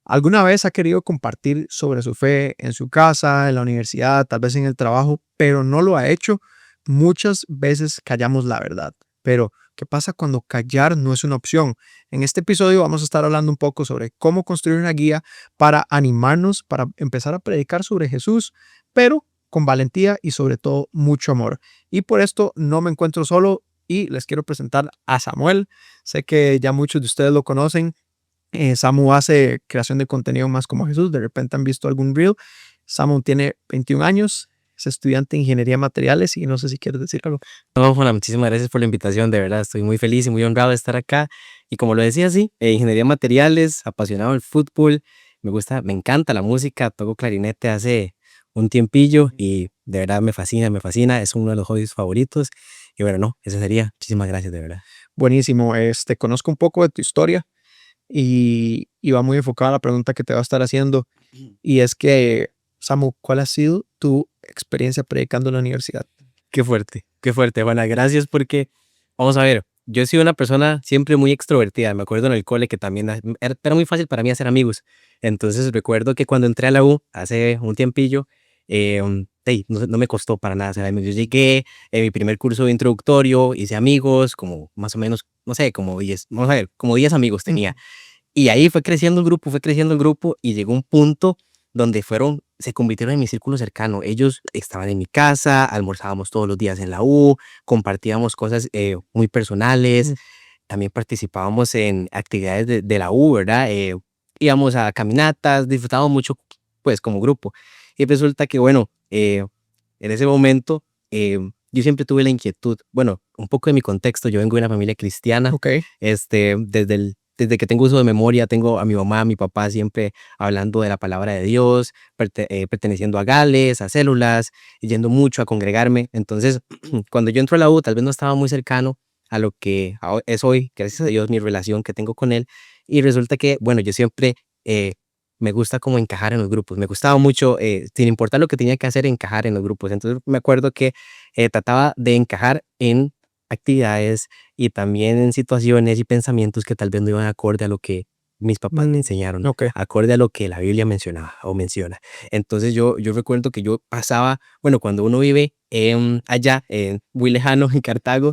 ¿Alguna vez ha querido compartir sobre su fe en su casa, en la universidad, tal vez en el trabajo, pero no lo ha hecho? Muchas veces callamos la verdad. Pero, ¿qué pasa cuando callar no es una opción? En este episodio vamos a estar hablando un poco sobre cómo construir una guía para animarnos, para empezar a predicar sobre Jesús, pero con valentía y sobre todo mucho amor. Y por esto no me encuentro solo y les quiero presentar a Samuel. Sé que ya muchos de ustedes lo conocen. Samu hace creación de contenido más como Jesús. De repente han visto algún reel. Samu tiene 21 años, es estudiante de ingeniería de materiales y no sé si quieres decir algo. No, Juana, muchísimas gracias por la invitación, de verdad, estoy muy feliz y muy honrado de estar acá. Y como lo decía, sí, ingeniería de materiales, apasionado del fútbol, me gusta, me encanta la música, toco clarinete hace un tiempillo y de verdad me fascina, es uno de los hobbies favoritos. Y bueno, no, eso sería, muchísimas gracias, de verdad. Buenísimo. Conozco un poco de tu historia y va muy enfocada a la pregunta que te va a estar haciendo. Y es que, Samu, ¿cuál ha sido tu experiencia predicando en la universidad? Qué fuerte, Juana, gracias porque, vamos a ver, yo he sido una persona siempre muy extrovertida, me acuerdo en el cole que también era muy fácil para mí hacer amigos, entonces recuerdo que cuando entré a la U hace un tiempillo, no me costó para nada hacer amigos, yo llegué en mi primer curso de introductorio, hice amigos, como más o menos, no sé, como 10, vamos a ver, como 10 amigos Ujú. tenía, y ahí fue creciendo el grupo y llegó un punto donde se convirtieron en mi círculo cercano. Ellos estaban en mi casa, almorzábamos todos los días en la U, compartíamos cosas muy personales, Mm. también participábamos en actividades de la U, ¿verdad? Íbamos a caminatas, disfrutábamos mucho, pues, como grupo. Y resulta que, bueno, en ese momento yo siempre tuve la inquietud, bueno, un poco de mi contexto, yo vengo de una familia cristiana, Ok. desde que tengo uso de memoria, tengo a mi mamá, a mi papá siempre hablando de la palabra de Dios, perteneciendo a Gales, a células, yendo mucho a congregarme. Entonces, cuando yo entro a la U, tal vez no estaba muy cercano a lo que es hoy, gracias a Dios, mi relación que tengo con él. Y resulta que, bueno, yo siempre me gusta como encajar en los grupos. Me gustaba mucho, sin importar lo que tenía que hacer, encajar en los grupos. Entonces, me acuerdo que trataba de encajar en actividades y también en situaciones y pensamientos que tal vez no iban acorde a lo que mis papás me enseñaron, Ok. acorde a lo que la Biblia mencionaba o menciona. Entonces yo recuerdo que yo pasaba, bueno, cuando uno vive allá, muy lejano, en Cartago,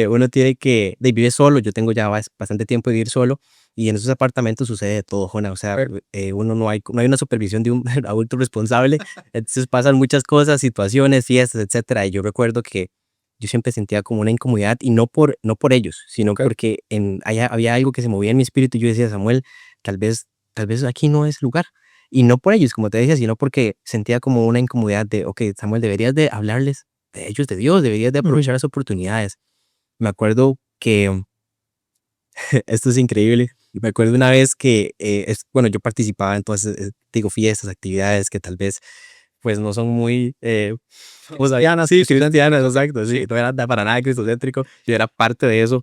uno tiene que, vive solo, yo tengo ya bastante tiempo de vivir solo, y en esos apartamentos sucede de todo, Jona, o sea, Ok. uno no hay una supervisión de un adulto responsable, entonces pasan muchas cosas, situaciones, fiestas, etcétera, y yo recuerdo que yo siempre sentía como una incomodidad y no por ellos, sino Ok. porque había algo que se movía en mi espíritu y yo decía, Samuel, tal vez aquí no es lugar. Y no por ellos, como te decía, sino porque sentía como una incomodidad de, ok, Samuel, deberías de hablarles de ellos, de Dios, deberías de Ujú. aprovechar las oportunidades. Me acuerdo que esto es increíble. Y me acuerdo una vez que, bueno, yo participaba en todas, digo, fiestas, actividades que tal vez, pues, no son muy, o sea, Cristianas, sí, cristocéntricas. cristianas, exacto, sí, Sí. no era para nada cristocéntrico, yo era parte de eso,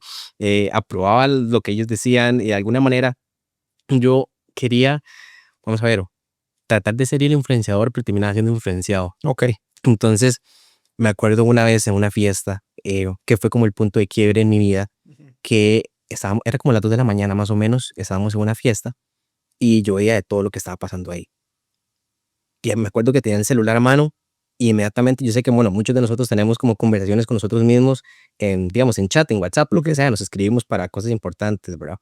aprobaba lo que ellos decían y de alguna manera yo quería, vamos a ver, tratar de ser el influenciador, pero terminaba siendo influenciado. Ok. Entonces, me acuerdo una vez en una fiesta, que fue como el punto de quiebre en mi vida, Ujú. que era como las 2 de la mañana más o menos, estábamos en una fiesta y yo veía de todo lo que estaba pasando ahí. Y me acuerdo que tenía el celular a mano y inmediatamente yo sé que, bueno, muchos de nosotros tenemos como conversaciones con nosotros mismos en, digamos, en chat, en WhatsApp, lo que Ujú. sea, nos escribimos para cosas importantes, ¿verdad?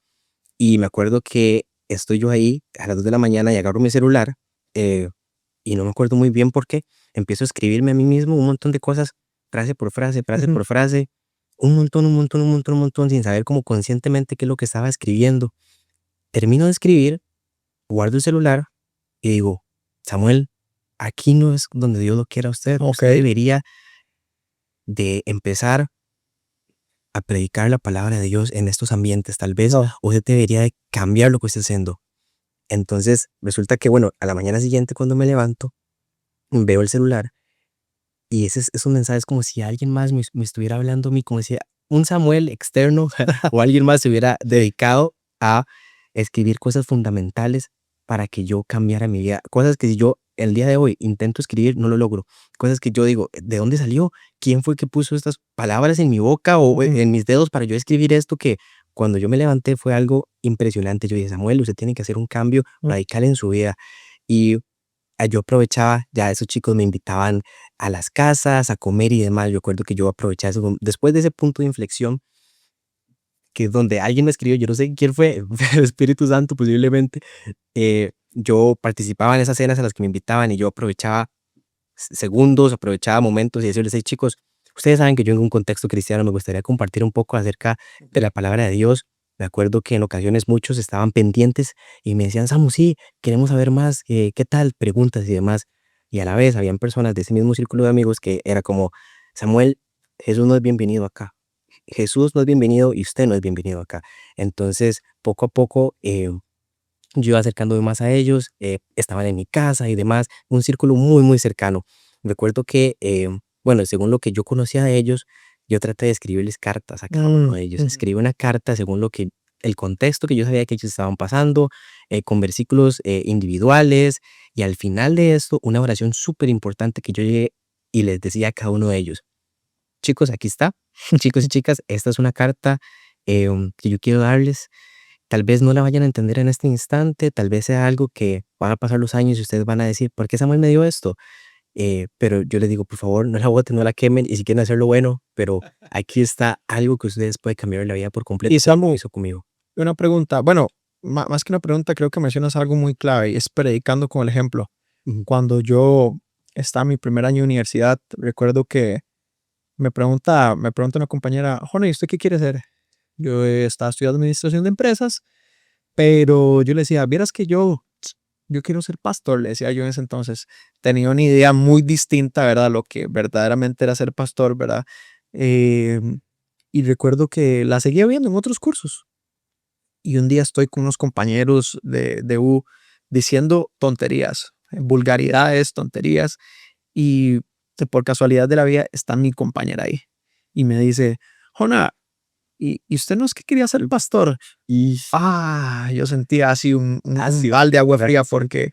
Y me acuerdo que estoy yo ahí a las 2 de la mañana y agarro mi celular, eh, y no me acuerdo muy bien por qué, empiezo a escribirme a mí mismo un montón de cosas, frase Ujú. por frase, un montón, un montón, un montón, un montón, sin saber como conscientemente qué es lo que estaba escribiendo. Termino de escribir, guardo el celular y digo, Samuel, aquí no es donde Dios lo quiera a usted. Ok. Usted debería de empezar a predicar la palabra de Dios en estos ambientes. Tal vez No. usted debería de cambiar lo que está haciendo. Entonces, resulta que, bueno, a la mañana siguiente cuando me levanto, veo el celular y esos mensajes como si alguien más me estuviera hablando a mí, como si un Samuel externo o alguien más se hubiera dedicado a escribir cosas fundamentales para que yo cambiara mi vida. Cosas que si yo el día de hoy intento escribir, no lo logro. Cosas que yo digo, ¿de dónde salió? ¿Quién fue que puso estas palabras en mi boca o Ujú. en mis dedos para yo escribir esto que cuando yo me levanté fue algo impresionante. Yo dije, Samuel, usted tiene que hacer un cambio Mm, radical en su vida. Y yo aprovechaba, ya esos chicos me invitaban a las casas, a comer y demás. Yo recuerdo que yo aprovechaba eso. Después de ese punto de inflexión, que es donde alguien me escribió, yo no sé quién fue, el Espíritu Santo posiblemente, yo participaba en esas cenas a las que me invitaban y yo aprovechaba segundos, aprovechaba momentos y decirles, hey chicos, ustedes saben que yo en un contexto cristiano me gustaría compartir un poco acerca de la palabra de Dios. Me acuerdo que en ocasiones muchos estaban pendientes y me decían, Samu, sí, queremos saber más, ¿qué tal? Preguntas y demás. Y a la vez habían personas de ese mismo círculo de amigos que era como, Samuel, Jesús no es bienvenido acá. Jesús no es bienvenido y usted no es bienvenido acá. Entonces, poco a poco, yo iba acercándome más a ellos, estaban en mi casa y demás, un círculo muy, muy cercano. Recuerdo que, bueno, según lo que yo conocía de ellos, yo traté de escribirles cartas a cada uno mm, de ellos. ujú. Escribí una carta según lo que el contexto que yo sabía que ellos estaban pasando, con versículos individuales, y al final de esto, una oración súper importante que yo llegué y les decía a cada uno de ellos, chicos, aquí está, chicos y chicas, esta es una carta que yo quiero darles. Tal vez no la vayan a entender en este instante, tal vez sea algo que van a pasar los años y ustedes van a decir, ¿por qué Samuel me dio esto? Pero yo les digo, por favor, no la boten, no la quemen y si quieren hacerlo bueno, pero aquí está algo que ustedes puede cambiar la vida por completo, Y como Samu, hizo conmigo. una pregunta, bueno, más que una pregunta, creo que mencionas algo muy clave y es predicando con el ejemplo. Ujú. Cuando yo estaba en mi primer año de universidad, recuerdo que me pregunta una compañera, Jona, ¿y usted qué quiere hacer? Yo estaba estudiando administración de empresas, pero yo le decía, vieras que yo quiero ser pastor, le decía yo en ese entonces. Tenía una idea muy distinta, ¿verdad? Lo que verdaderamente era ser pastor, ¿verdad? Em, y recuerdo que la seguía viendo en otros cursos. Y un día estoy con unos compañeros de U diciendo tonterías, vulgaridades, tonterías, y por casualidad de la vida está mi compañera ahí. Y me dice, Jona, ¿y usted no es que quería ser pastor? Y Yo sentía así un as- balde de agua ¿verdad fría que sí? porque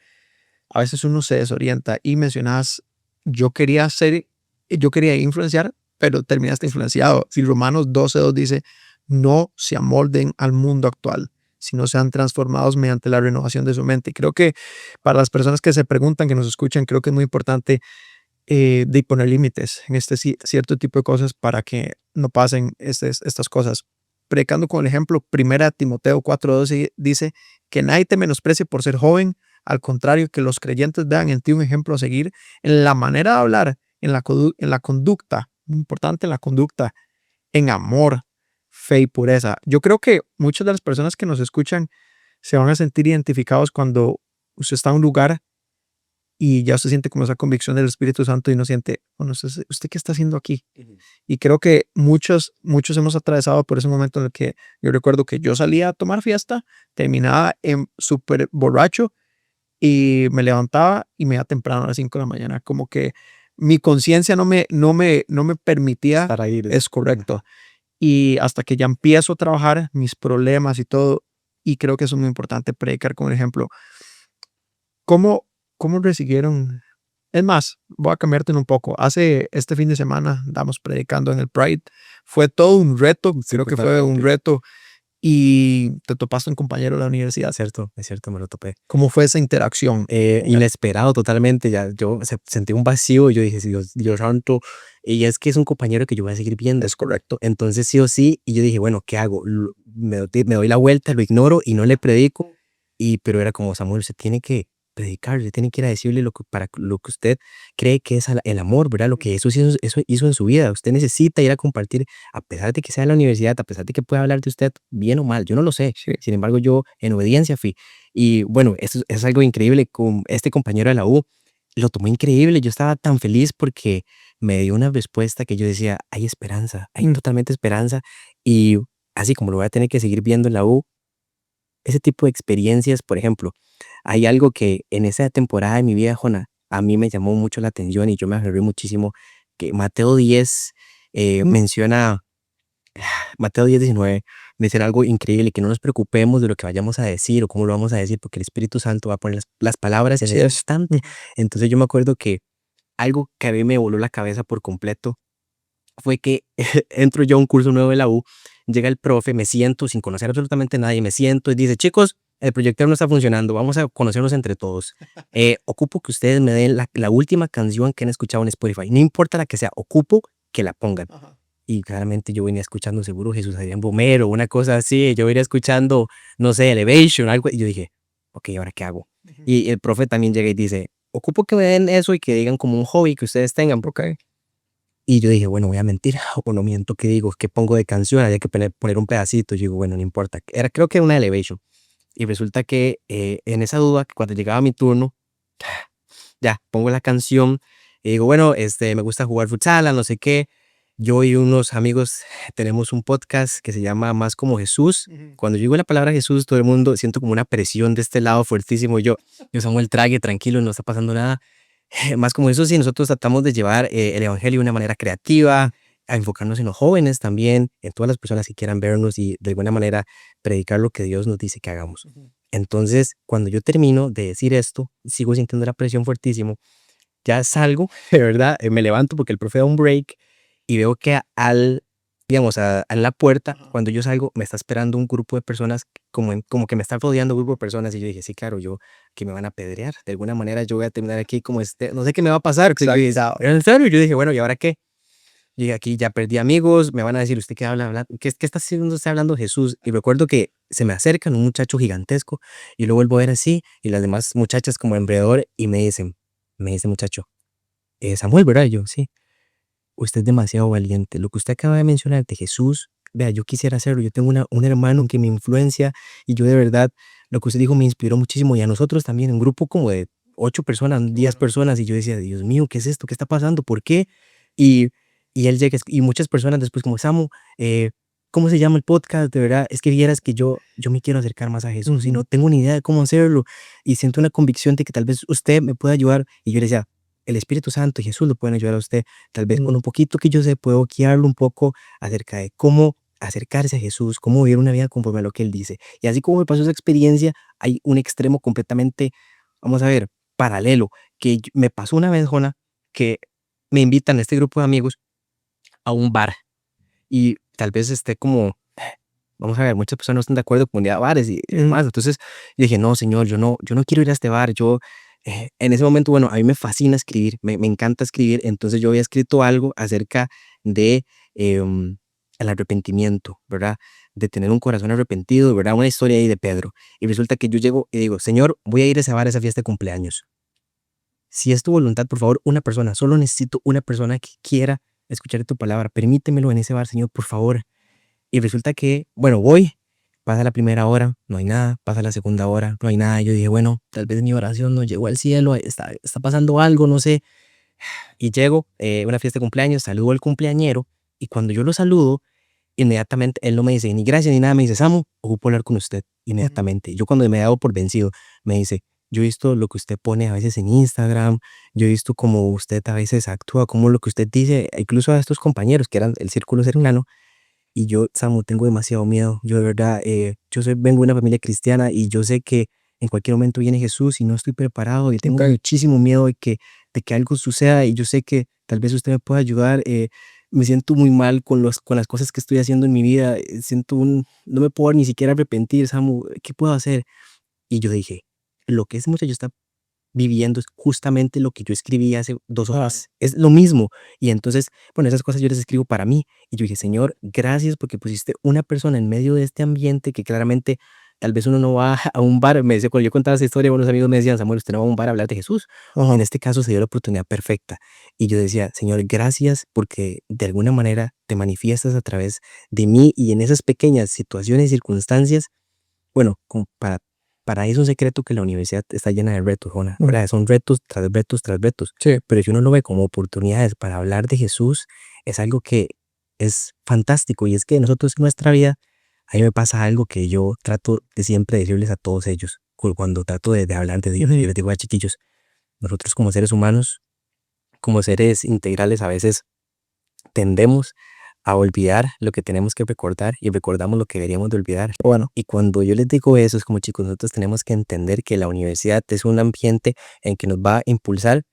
a veces uno se desorienta y mencionas, yo quería ser, yo quería influenciar, pero terminaste influenciado. Si Romanos 12:2 dice, no se amolden al mundo actual, sino sean transformados mediante la renovación de su mente. Y creo que para las personas que se preguntan, que nos escuchan, creo que es muy importante de poner límites en este cierto tipo de cosas para que no pasen estas cosas. Predicando con el ejemplo, primera Timoteo 4:12 dice que nadie te menosprecie por ser joven, al contrario, que los creyentes vean en ti un ejemplo a seguir en la manera de hablar, en la conducta, muy importante en la conducta, en amor, fe y pureza. Yo creo que muchas de las personas que nos escuchan se van a sentir identificados cuando usted está en un lugar y ya usted siente como esa convicción del Espíritu Santo y no siente, bueno, ¿usted qué está haciendo aquí? Ujú. Y creo que muchos hemos atravesado por ese momento en el que yo recuerdo que yo salía a tomar fiesta, terminaba en súper borracho y me levantaba y me iba temprano a las 5 de la mañana, como que mi conciencia no me permitía, Estar ahí. es correcto. Ajá. Y hasta que ya empiezo a trabajar mis problemas y todo, y creo que eso es muy importante, predicar con el ejemplo. ¿Cómo, cómo recibieron? Es más, voy a cambiarte un poco. Hace este fin de semana andamos predicando en el Pride. Fue todo un reto, Sí, creo que fue un totalmente. reto y te topaste un compañero de la universidad. Es cierto, me lo topé. ¿Cómo fue esa interacción? Inesperado totalmente, ya yo sentí un vacío, yo dije, Dios santo, y es que es un compañero que yo voy a seguir viendo. Es correcto. Entonces sí o sí, y yo dije, bueno, ¿qué hago? Me doy la vuelta, lo ignoro y no le predico, pero era como, Samuel, usted tiene que predicar, usted tiene que ir a decirle para lo que usted cree que es el amor, ¿verdad? Lo que eso hizo en su vida. Usted necesita ir a compartir, a pesar de que sea en la universidad, a pesar de que pueda hablar de usted bien o mal, yo no lo sé. Sí. Sin embargo, yo en obediencia fui. Y bueno, eso es algo increíble con este compañero de la U. Lo tomó increíble. Yo estaba tan feliz porque me dio una respuesta que yo decía, hay esperanza, hay Mm, totalmente esperanza. Y así como lo voy a tener que seguir viendo en la U, ese tipo de experiencias, por ejemplo, hay algo que en esa temporada de mi vida, Jona, a mí me llamó mucho la atención y yo me aferré muchísimo, que Mateo 10 mm, menciona Mateo 10:19 dice algo increíble, que no nos preocupemos de lo que vayamos a decir o cómo lo vamos a decir, porque el Espíritu Santo va a poner las palabras en así ese es. instante. Entonces yo me acuerdo que algo que a mí me voló la cabeza por completo fue que entro yo a un curso nuevo de la U llega el profe, me siento sin conocer absolutamente a nadie, me siento y dice, chicos, el proyector no está funcionando, vamos a conocernos entre todos. Ocupo que ustedes me den la última canción que han escuchado en Spotify, no importa la que sea, ocupo que la pongan. Ajá. Y claramente yo venía escuchando seguro Jesús Adrián Bomero, una cosa así, yo venía escuchando, no sé, Elevation, algo, y yo dije, ok, ¿ahora qué hago? Ujú. Y el profe también llega y dice, ocupo que me den eso y que digan como un hobby que ustedes tengan. Ok. Y yo dije, bueno, voy a mentir, o no miento, ¿qué digo? ¿Qué pongo de canción? Había que poner un pedacito. Yo digo, bueno, no importa. Creo que era una Elevation. Y resulta que en esa duda, cuando llegaba mi turno, ya, pongo la canción y digo, bueno, me gusta jugar futsal, no sé qué. Yo y unos amigos tenemos un podcast que se llama Más como Jesús. Ujú. Cuando yo digo la palabra Jesús, todo el mundo siento como una presión de este lado fuertísimo. Yo Samuel, trague, tranquilo, no está pasando nada. Más como Jesús, sí, nosotros tratamos de llevar el evangelio de una manera creativa, a enfocarnos en los jóvenes también, en todas las personas que quieran vernos y de alguna manera predicar lo que Dios nos dice que hagamos. Ujú. Entonces, cuando yo termino de decir esto, sigo sintiendo la presión fuertísimo, ya salgo, de verdad, me levanto porque el profe da un break y veo que digamos, en la puerta, Ajá. cuando yo salgo, me está esperando un grupo de personas, como que me está rodeando un grupo de personas y yo dije, sí, claro, que me van a apedrear, de alguna manera yo voy a terminar aquí como no sé qué me va a pasar. Yo dije, Exacto. ¿en serio? Yo dije, bueno, ¿y ahora qué? Llegué aquí, ya perdí amigos, me van a decir, ¿usted qué habla? ¿Qué está haciendo usted hablando Jesús? Y recuerdo que se me acercan un muchacho gigantesco y lo vuelvo a ver así y las demás muchachas como alrededor y me dice muchacho, Samuel, ¿verdad? Y yo, sí, usted es demasiado valiente. Lo que usted acaba de mencionar de Jesús, vea, yo quisiera hacerlo. Yo tengo un hermano que me influencia y yo de verdad, lo que usted dijo me inspiró muchísimo y a nosotros también, un grupo como de 8 personas, Qué 10 bueno. personas y yo decía, Dios mío, ¿qué es esto? ¿Qué está pasando? ¿Por qué? Y, y él llega y muchas personas después como, Samu, ¿cómo se llama el podcast? De verdad, es que vieras que yo me quiero acercar más a Jesús y no Ujú. tengo ni idea de cómo hacerlo y siento una convicción de que tal vez usted me pueda ayudar. Y yo le decía, el Espíritu Santo y Jesús lo pueden ayudar a usted. Tal vez con un poquito que yo sé, puedo guiarlo un poco acerca de cómo acercarse a Jesús, cómo vivir una vida conforme a lo que Él dice. Y así como me pasó esa experiencia, hay un extremo completamente, vamos a ver, paralelo, que me pasó una vez, Jona, que me invitan a este grupo de amigos a un bar y tal vez esté como, vamos a ver, muchas personas no están de acuerdo con ir a bares y Ujú. demás. Entonces yo dije, no, señor, yo no quiero ir a este bar. En ese momento, bueno, a mí me fascina escribir, me encanta escribir. Entonces yo había escrito algo acerca de em, el arrepentimiento, ¿verdad? De tener un corazón arrepentido, ¿verdad? Una historia ahí de Pedro. Y resulta que yo llego y digo, señor, voy a ir a ese bar, a esa fiesta de cumpleaños. Si es tu voluntad, por favor, una persona, solo necesito una persona que quiera escuchar tu palabra. Permítemelo en ese bar, Señor, por favor. Y resulta que, bueno, voy, pasa la primera hora, no hay nada, pasa la segunda hora, no hay nada. Yo dije, bueno, tal vez mi oración no llegó al cielo, está pasando algo, no sé. Y llego, una fiesta de cumpleaños, saludo al cumpleañero, y cuando yo lo saludo, inmediatamente él no me dice ni gracias ni nada, me dice, Samu, ocupo hablar con usted, Ujú. inmediatamente. Yo cuando me he dado por vencido, me dice, yo he visto lo que usted pone a veces en Instagram, yo he visto cómo usted a veces actúa, cómo lo que usted dice, incluso a estos compañeros que eran el círculo cercano, y yo, Samu, tengo demasiado miedo. Yo de verdad, vengo de una familia cristiana y yo sé que en cualquier momento viene Jesús y no estoy preparado y tengo Ok. muchísimo miedo de que algo suceda y yo sé que tal vez usted me pueda ayudar. Me siento muy mal con las cosas que estoy haciendo en mi vida. No me puedo ni siquiera arrepentir, Samu. ¿Qué puedo hacer? Y yo dije, lo que ese muchacho está viviendo es justamente lo que yo escribí hace 2 horas. Es lo mismo. Y entonces, bueno, esas cosas yo las escribo para mí. Y yo dije, Señor, gracias porque pusiste una persona en medio de este ambiente que claramente tal vez uno no va a un bar. Me decía, cuando yo contaba esa historia, unos amigos me decían, Samuel, usted no va a un bar a hablar de Jesús. En Ajá. este caso se dio la oportunidad perfecta. Y yo decía, Señor, gracias porque de alguna manera te manifiestas a través de mí y en esas pequeñas situaciones y circunstancias bueno, como para es un secreto que la universidad está llena de retos, Jona, Mm. ¿verdad? Son retos tras retos tras retos. Sí. Pero si uno lo ve como oportunidades para hablar de Jesús, es algo que es fantástico. Y es que nosotros en nuestra vida, a mí me pasa algo que yo trato de siempre decirles a todos ellos, cuando trato de hablar de Dios, yo les digo a chiquillos, nosotros como seres humanos, como seres integrales, a veces tendemos a olvidar lo que tenemos que recordar y recordamos lo que deberíamos de olvidar. Bueno. Y cuando yo les digo eso, es como chicos, nosotros tenemos que entender que la universidad es un ambiente en que nos va a impulsar,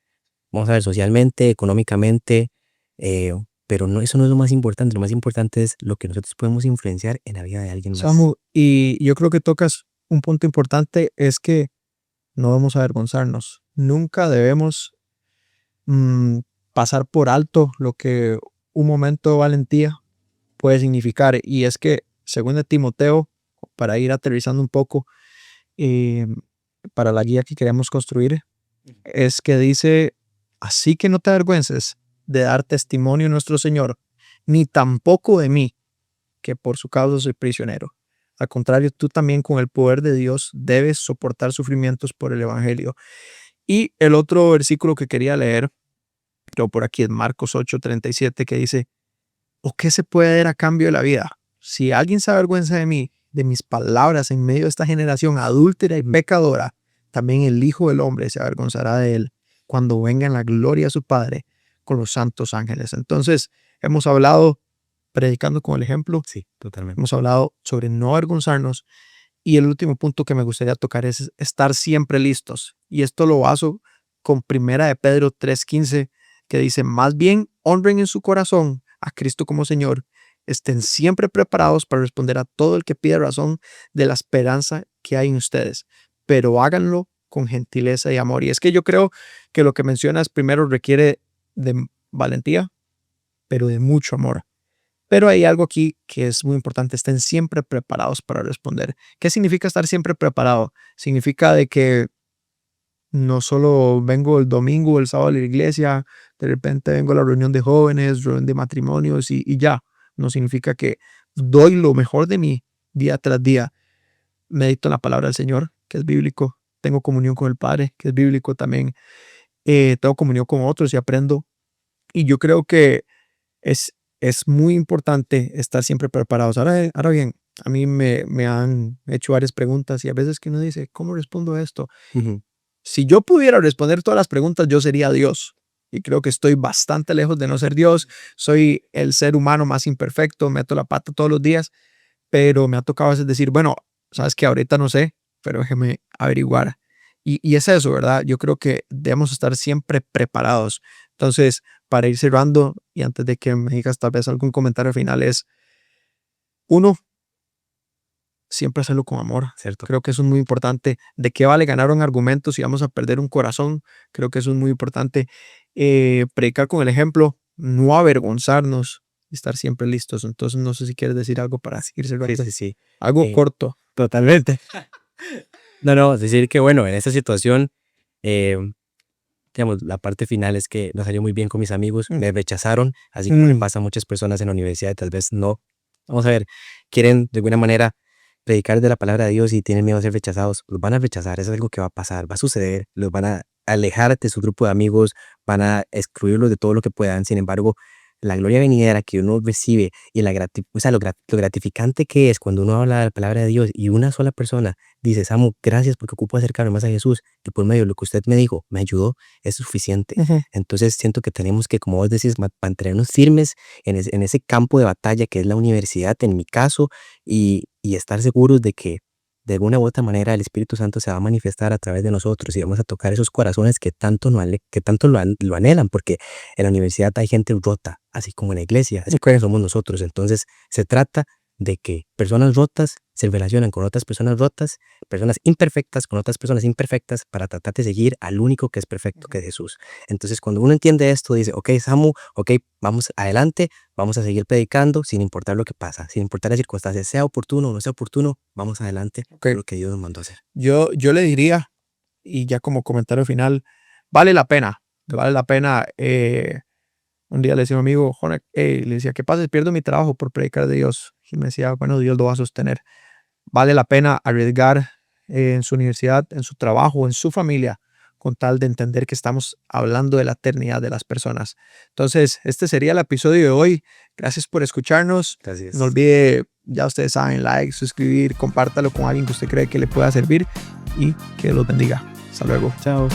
vamos a ver, socialmente, económicamente, eh, pero no, eso no es lo más importante es lo que nosotros podemos influenciar en la vida de alguien más. Samu, y yo creo que tocas un punto importante, es que no debemos avergonzarnos. Nunca debemos mm, pasar por alto lo que un momento de valentía puede significar. Y es que, según de Timoteo, para ir aterrizando un poco, eh, para la guía que queremos construir, es que dice, así que no te avergüences de dar testimonio a nuestro Señor, ni tampoco de mí, que por su causa soy prisionero. Al contrario, tú también con el poder de Dios debes soportar sufrimientos por el Evangelio. Y el otro versículo que quería leer, yo por aquí es Marcos 8:37, que dice, ¿o qué se puede dar a cambio de la vida? Si alguien se avergüenza de mí, de mis palabras en medio de esta generación adúltera y pecadora, también el Hijo del Hombre se avergonzará de él cuando venga en la gloria de su Padre con los santos ángeles. Entonces, hemos hablado, predicando con el ejemplo, Sí, totalmente. hemos hablado sobre no avergonzarnos, y el último punto que me gustaría tocar es estar siempre listos. Y esto lo baso con Primera de Pedro 3:15, que dice, más bien honren en su corazón a Cristo como Señor, estén siempre preparados para responder a todo el que pida razón de la esperanza que hay en ustedes, pero háganlo con gentileza y amor. Y es que yo creo que lo que mencionas primero requiere de valentía, pero de mucho amor. Pero hay algo aquí que es muy importante, estén siempre preparados para responder. ¿Qué significa estar siempre preparado? Significa de que no solo vengo el domingo o el sábado a la iglesia, de repente vengo a la reunión de jóvenes, reunión de matrimonios y ya. No significa que doy lo mejor de mí día tras día. Medito en la palabra del Señor, que es bíblico. Tengo comunión con el Padre, que es bíblico también. Tengo comunión con otros y aprendo. Y yo creo que es muy importante estar siempre preparados. Ahora bien, a mí me han hecho varias preguntas y a veces que uno dice, ¿cómo respondo a esto? Ujú. Si yo pudiera responder todas las preguntas, yo sería Dios. Y creo que estoy bastante lejos de no ser Dios. Soy el ser humano más imperfecto, meto la pata todos los días, pero me ha tocado a veces decir, bueno, sabes que ahorita no sé, pero déjeme averiguar. Y es eso, ¿verdad? Yo creo que debemos estar siempre preparados. Entonces, para ir cerrando y antes de que me digas tal vez algún comentario final es, uno, siempre hacerlo con amor. ¿Cierto? Creo que eso es muy importante. ¿De qué vale ganar un argumento si vamos a perder un corazón? Creo que eso es muy importante. Predicar con el ejemplo, no avergonzarnos, estar siempre listos. Entonces, no sé si quieres decir algo para seguir Sí, cerrando. sí, sí. Algo Eh, corto. Totalmente. No, es decir que bueno, en esta situación, eh, digamos, la parte final es que no salió muy bien con mis amigos, Mm. me rechazaron, así como le Mm. pasa a muchas personas en la universidad, tal vez no. Vamos a ver, quieren de alguna manera predicar de la palabra de Dios y tienen miedo a ser rechazados, los van a rechazar, es algo que va a pasar, va a suceder, los van a alejar de su grupo de amigos, van a excluirlos de todo lo que puedan. Sin embargo, la gloria venidera que uno recibe y o sea, lo gratificante que es cuando uno habla de la palabra de Dios y una sola persona dice, Samu, gracias porque ocupo acercarme más a Jesús, y por medio de lo que usted me dijo, me ayudó, es suficiente. Ujú. Entonces siento que tenemos que, como vos decís, mantenernos firmes en ese campo de batalla que es la universidad, en mi caso, y estar seguros de que de alguna u otra manera el Espíritu Santo se va a manifestar a través de nosotros y vamos a tocar esos corazones que tanto, que tanto lo anhelan, porque en la universidad hay gente rota, así como en la iglesia, así como somos nosotros. Entonces se trata de que personas rotas se relacionan con otras personas rotas, personas imperfectas con otras personas imperfectas, para tratar de seguir al único que es perfecto, que es Jesús. Entonces cuando uno entiende esto, dice, ok, Samu, ok, vamos adelante, vamos a seguir predicando sin importar lo que pasa, sin importar las circunstancias, sea oportuno o no sea oportuno, vamos adelante Ok. con lo que Dios nos mandó a hacer. Yo le diría, y ya como comentario final, vale la pena, vale la pena. Un día le decía a un amigo, "Joder, le decía, ¿qué pasa si pierdo mi trabajo por predicar de Dios?" Y me decía, bueno, Dios lo va a sostener. Vale la pena arriesgar en su universidad, en su trabajo, en su familia, con tal de entender que estamos hablando de la eternidad de las personas. Entonces, este sería el episodio de hoy. Gracias por escucharnos. Gracias. No olvide, ya ustedes saben, like, suscribir, compártalo con alguien que usted cree que le pueda servir y que los bendiga. Hasta luego. Chao.